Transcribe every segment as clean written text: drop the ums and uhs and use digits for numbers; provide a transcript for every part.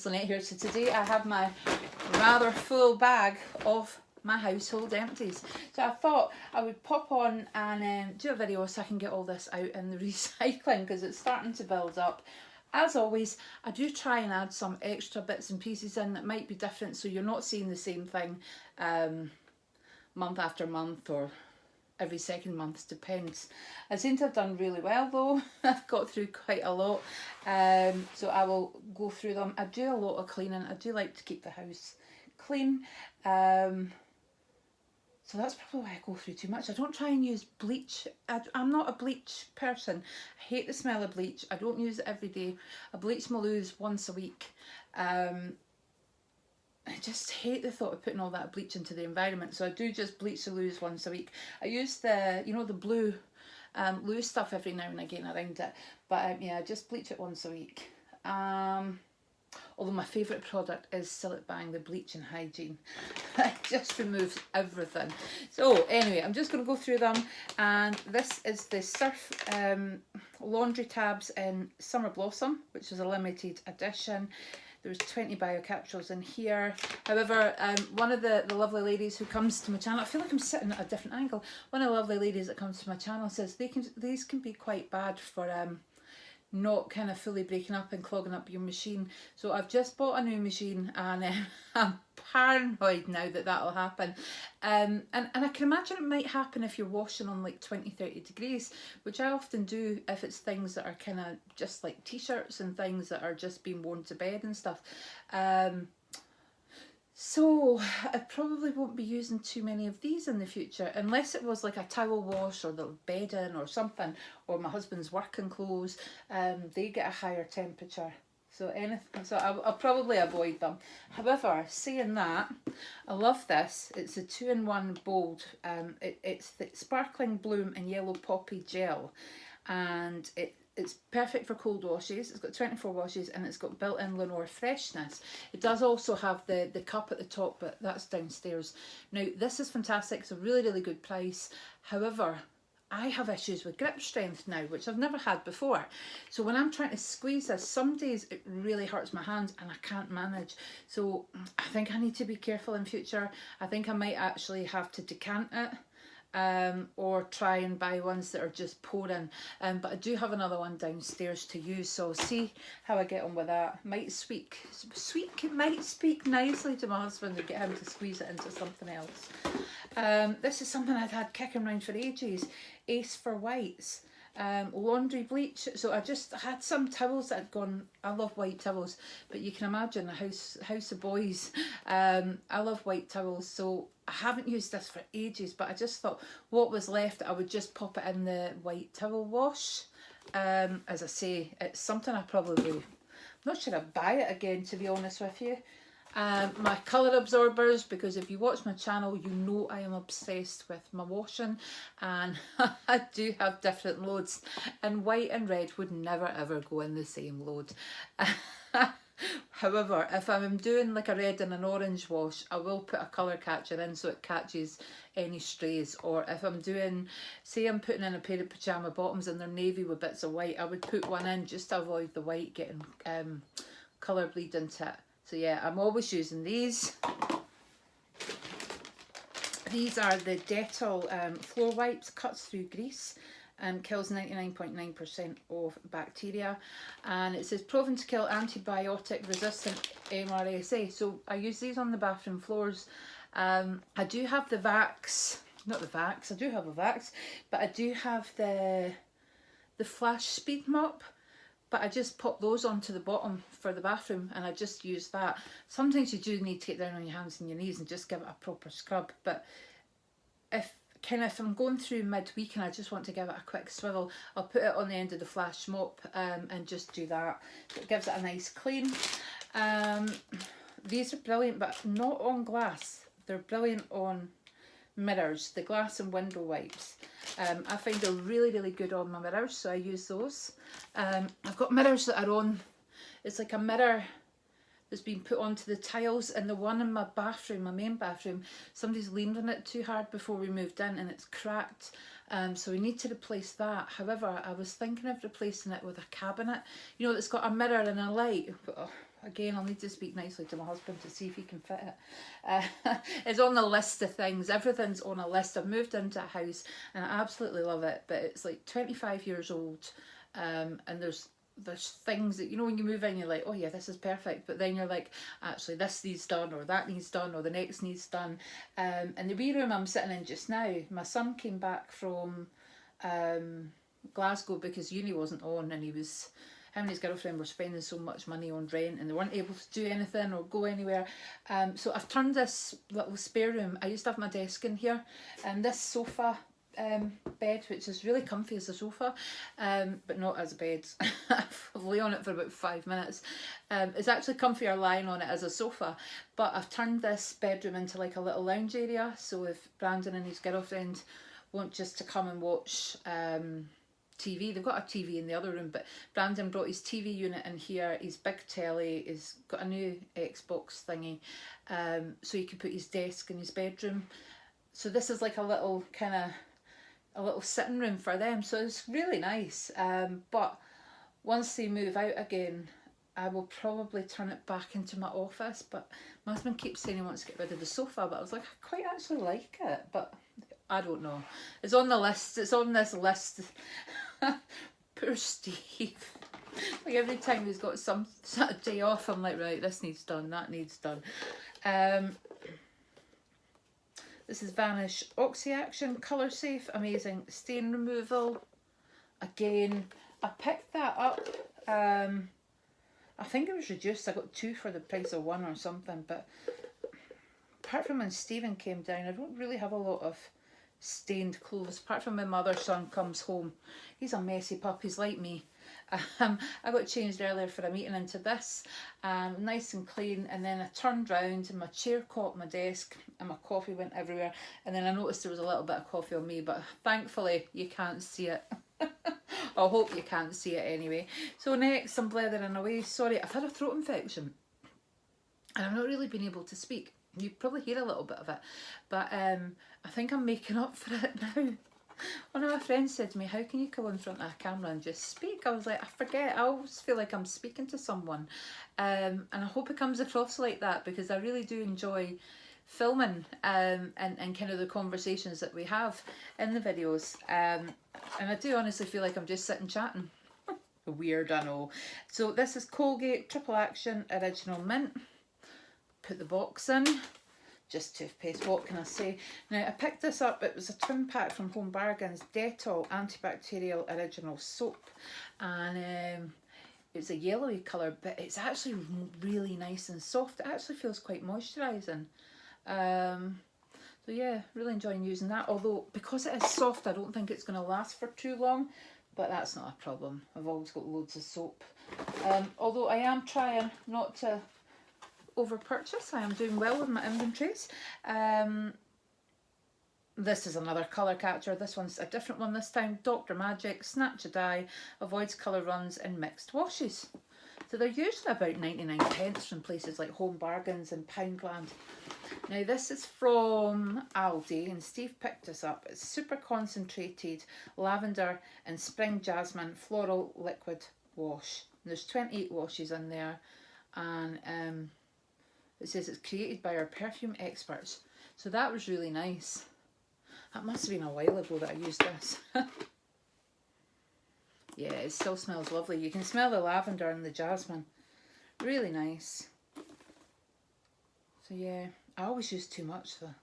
It's Lynette here. So today I have my rather full bag of my household empties. So I thought I would pop on and do a video so I can get all this out in the recycling because it's starting to build up. As always, I do try and add some extra bits and pieces in that might be different, so you're not seeing the same thing month after month or every second month, depends. I seem to have done really well though. I've got through quite a lot, so I will go through them. I do a lot of cleaning. I do like to keep the house clean, so that's probably why I go through too much. I don't try and use bleach. I'm not a bleach person. I hate the smell of bleach. I don't use it every day. I bleach my loos once a week. I just hate the thought of putting all that bleach into the environment, so I do just bleach the loos once a week. I use the, you know, the blue loo stuff every now and again around it, but yeah, I just bleach it once a week. Although my favourite product is Sillet Bang, the bleach and hygiene. It just removes everything. So anyway, I'm just going to go through them, and this is the Surf laundry tabs in Summer Blossom, which is a limited edition. There's 20 biocapsules in here. However, one of the lovely ladies who comes to my channel, I feel like I'm sitting at a different angle. One of the lovely ladies that comes to my channel says these can be quite bad for not kind of fully breaking up and clogging up your machine. So I've just bought a new machine, and I'm paranoid now that that'll happen. And I can imagine it might happen if you're washing on like 20-30 degrees, which I often do if it's things that are kind of just like t-shirts and things that are just being worn to bed and stuff. So I probably won't be using too many of these in the future, unless it was like a towel wash or the bedding or something, or my husband's working clothes. They get a higher temperature, so I'll probably avoid them. However, saying that, I love this. It's a 2-in-1 bold. It's the sparkling bloom and yellow poppy gel, and it's perfect for cold washes. It's got 24 washes, and it's got built-in Lenore freshness. It does also have the cup at the top, but that's downstairs. Now, this is fantastic. It's a really, really good price. However, I have issues with grip strength now, which I've never had before. So when I'm trying to squeeze this, some days it really hurts my hands and I can't manage. So I think I need to be careful in future. I think I might actually have to decant it. Or try and buy ones that are just pouring, but I do have another one downstairs to use, so I'll see how I get on with that. Might speak nicely to my husband to get him to squeeze it into something else. This is something I'd had kicking around for ages. Ace for Whites. Laundry bleach. So I just had some towels that had gone. I love white towels, but you can imagine a house of boys. I love white towels, so I haven't used this for ages, but I just thought what was left I would just pop it in the white towel wash. As I say, it's something I probably, I'm not sure I'd buy it again, to be honest with you. My colour absorbers, because if you watch my channel you know I am obsessed with my washing, and I do have different loads, and white and red would never ever go in the same load. However, if I'm doing like a red and an orange wash, I will put a colour catcher in so it catches any strays. Or if I'm doing, say I'm putting in a pair of pyjama bottoms and they're navy with bits of white, I would put one in just to avoid the white getting colour bleed into it. So yeah, I'm always using these. These are the Dettol floor wipes, cuts through grease and kills 99.9% of bacteria, and it says proven to kill antibiotic resistant MRSA. So I use these on the bathroom floors. I do have the Vax, not the Vax, I do have a Vax, but I do have the Flash Speed Mop, but I just pop those onto the bottom for the bathroom and I just use that. Sometimes you do need to get down on your hands and your knees and just give it a proper scrub, but if I'm going through midweek and I just want to give it a quick swivel, I'll put it on the end of the Flash Mop and just do that. So it gives it a nice clean. These are brilliant, but not on glass. They're brilliant on mirrors, the glass and window wipes. I find they're really, really good on my mirrors, so I use those. I've got mirrors that are on, it's like a mirror that's been put onto the tiles, and the one in my bathroom, my main bathroom, somebody's leaned on it too hard before we moved in and it's cracked. So we need to replace that. However, I was thinking of replacing it with a cabinet, you know, that's got a mirror and a light. Oh, again, I'll need to speak nicely to my husband to see if he can fit it. It's on the list of things. Everything's on a list. I've moved into a house and I absolutely love it, but it's like 25 years old, and there's things that, you know, when you move in you're like, oh yeah, this is perfect, but then you're like, actually this needs done, or that needs done, or the next needs done. And the wee room I'm sitting in just now, my son came back from Glasgow because uni wasn't on, and him and his girlfriend were spending so much money on rent and they weren't able to do anything or go anywhere. So I've turned this little spare room, I used to have my desk in here, and this sofa bed, which is really comfy as a sofa, but not as a bed. I've lay on it for about 5 minutes. It's actually comfier lying on it as a sofa, but I've turned this bedroom into like a little lounge area, so if Brandon and his girlfriend want just to come and watch TV, they've got a TV in the other room, but Brandon brought his TV unit in here, his big telly, he's got a new Xbox thingy, so he can put his desk in his bedroom. So this is like a little kind of a little sitting room for them, so it's really nice. But once they move out again, I will probably turn it back into my office. But my husband keeps saying he wants to get rid of the sofa, but I was like, I quite actually like it, but I don't know. It's on the list, it's on this list. Poor Steve. Like every time he's got some sort of day off, I'm like, right, this needs done, that needs done. This is Vanish Oxy Action, colour safe, amazing stain removal. Again, I picked that up, I think it was reduced, I got 2 for the price of 1 or something, but apart from when Stephen came down, I don't really have a lot of stained clothes, apart from when my other son comes home. He's a messy pup, he's like me. I got changed earlier for a meeting into this, nice and clean, and then I turned round and my chair caught my desk and my coffee went everywhere, and then I noticed there was a little bit of coffee on me, but thankfully you can't see it. I hope you can't see it anyway. So next, I'm blethering away. Sorry, I've had a throat infection and I've not really been able to speak. You probably hear a little bit of it, but I think I'm making up for it now. One of my friends said to me, how can you come in front of a camera and just speak? I was like, I forget, I always feel like I'm speaking to someone. And I hope it comes across like that, because I really do enjoy filming and kind of the conversations that we have in the videos. And I do honestly feel like I'm just sitting chatting. Weird, I know. So this is Colgate Triple Action Original Mint. Put the box in. Just toothpaste, what can I say? Now I picked this up, it was a twin pack from Home Bargains, Dettol Antibacterial Original Soap, and it's a yellowy colour, but it's actually really nice and soft. It actually feels quite moisturising. So yeah, really enjoying using that, although because it is soft I don't think it's going to last for too long, but that's not a problem. I've always got loads of soap. Although I am trying not to over purchase. I am doing well with my inventories. This is another colour catcher. This one's a different one this time. Dr. Magic Snatch a Dye, avoids colour runs in mixed washes. So they're usually about 99p from places like Home Bargains and Poundland. Now this is from Aldi and Steve picked this up. It's super concentrated lavender and spring jasmine floral liquid wash. And there's 28 washes in there, and it says it's created by our perfume experts. So that was really nice. That must have been a while ago that I used this. Yeah, it still smells lovely. You can smell the lavender and the jasmine. Really nice. So yeah, I always use too much though.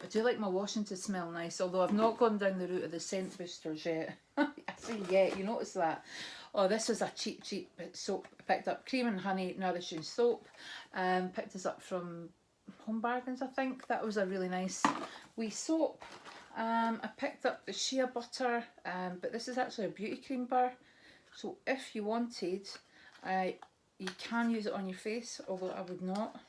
I do like my washing to smell nice, although I've not gone down the route of the scent boosters yet. I say yet, you notice that. Oh, this was a cheap soap. I picked up Cream and Honey Nourishing Soap. Picked this up from Home Bargains, I think. That was a really nice wee soap. I picked up the shea butter, but this is actually a beauty cream bar. So if you wanted, you can use it on your face, although I would not.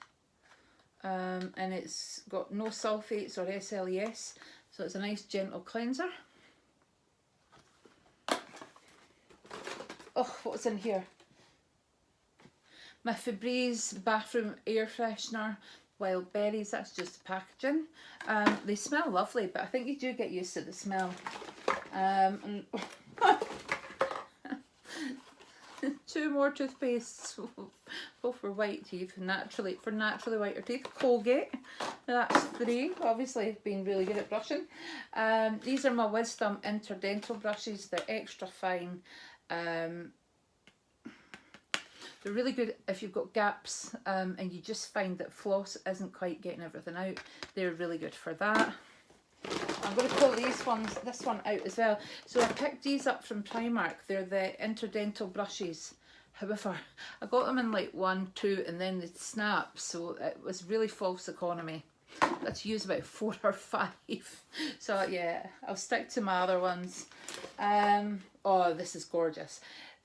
And it's got no sulfates or SLES, so it's a nice gentle cleanser. Oh, what's in here? My Febreze bathroom air freshener, Wild Berries, that's just the packaging. They smell lovely, but I think you do get used to the smell. And 2 more toothpastes, both for white teeth, for naturally whiter teeth. Colgate, that's 3. Obviously, been really good at brushing. These are my Wisdom interdental brushes. They're extra fine. They're really good if you've got gaps and you just find that floss isn't quite getting everything out. They're really good for that. I'm going to pull this one out as well. So I picked these up from Primark. They're the interdental brushes. However, I got them in like 1, 2 and then they snapped. So it was really false economy. Let's use about 4 or 5. So yeah, I'll stick to my other ones. Oh, this is gorgeous.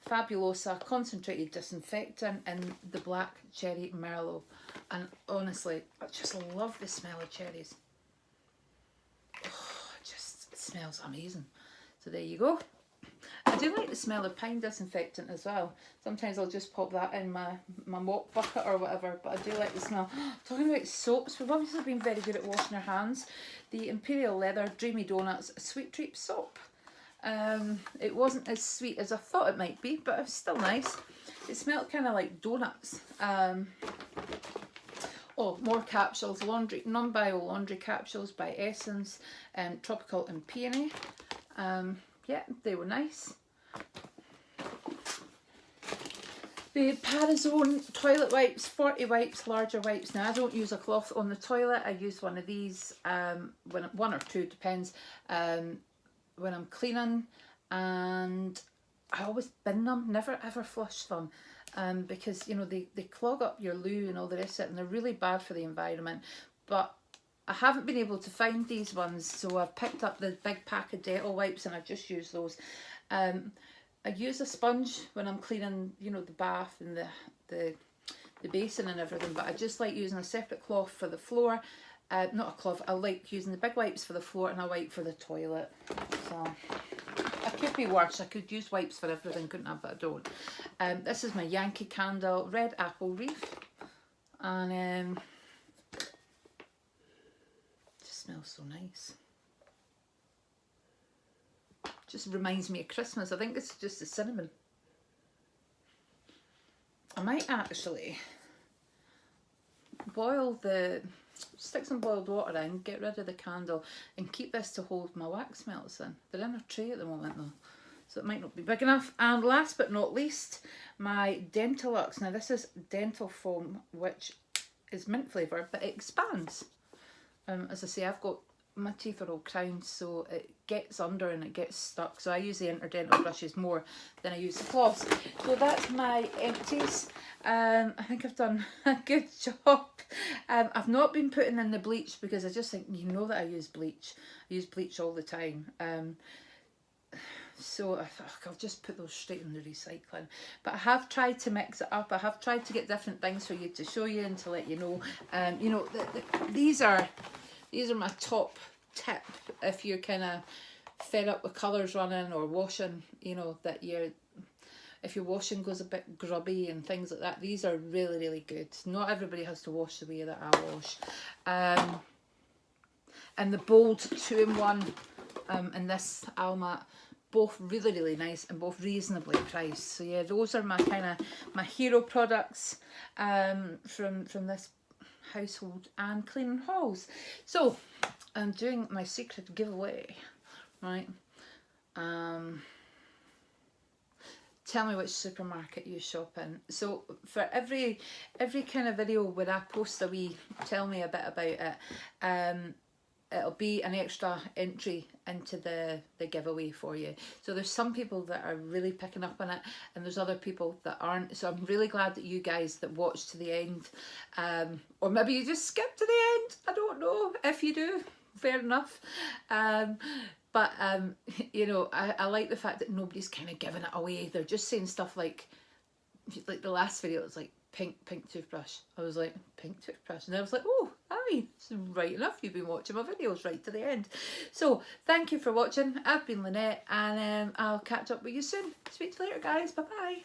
Fabulosa Concentrated Disinfectant in the Black Cherry Merlot. And honestly, I just love the smell of cherries. Oh, it smells amazing. So there you go. I do like the smell of pine disinfectant as well. Sometimes I'll just pop that in my mop bucket or whatever, but I do like the smell. Talking about soaps, we've obviously been very good at washing our hands. The Imperial Leather Dreamy Donuts Sweet Treat Soap. It wasn't as sweet as I thought it might be, but it was still nice. It smelled kind of like donuts. Oh, more capsules. Non-bio laundry capsules by Essence, Tropical and Peony. Yeah, they were nice. The Parazone toilet wipes, 40 wipes, larger wipes. Now I don't use a cloth on the toilet. I use one of these, one or two, depends, when I'm cleaning, and I always bin them, never ever flush them. Because you know they clog up your loo and all the rest of it, and they're really bad for the environment. But I haven't been able to find these ones, so I've picked up the big pack of Dettol wipes and I just use those. I use a sponge when I'm cleaning, you know, the bath and the basin and everything, but I just like using a separate cloth for the floor. Not a cloth, I like using the big wipes for the floor and a wipe for the toilet. So it could be worse. I could use wipes for everything, couldn't I? But I don't. This is my Yankee Candle Red Apple Reef, and it just smells so nice. Just reminds me of Christmas. I think it's just the cinnamon. I might actually stick some boiled water in, get rid of the candle, and keep this to hold my wax melts in. They're in a tray at the moment though, so it might not be big enough. And last but not least, my Dentalux. Now this is dental foam, which is mint flavour, but it expands. As I say, I've got, my teeth are all crowned, so it gets under and it gets stuck. So I use the interdental brushes more than I use the floss. So that's my Empties. I think I've done a good job. I've not been putting in the bleach because I just think, you know that I use bleach. I use bleach all the time. So I thought I'll just put those straight in the recycling. But I have tried to mix it up. I have tried to get different things for you to show you and to let you know. You know, these are my top tip if you're kind of fed up with colours running or washing, you know, that if your washing goes a bit grubby and things like that, these are really, really good. Not everybody has to wash the way that I wash. And the Bold 2-in-1 and this Alma, both really, really nice and both reasonably priced. So yeah, those are my my hero products from this household and cleaning hauls. So I'm doing my secret giveaway, right? Tell me which supermarket you shop in. So for every kind of video where I post a wee tell me a bit about it, it'll be an extra entry into the giveaway for you. So there's some people that are really picking up on it and there's other people that aren't. So I'm really glad that you guys that watch to the end, or maybe you just skip to the end, I don't know. If you do, fair enough. But you know, I like the fact that nobody's kind of giving it away. They're just saying stuff like the last video, it was like pink toothbrush. I was like, pink toothbrush, and I was like, oh, aye, it's right enough, you've been watching my videos right to the end. So thank you for watching. I've been Lynette, and I'll catch up with you soon. Speak to you later, guys. Bye bye.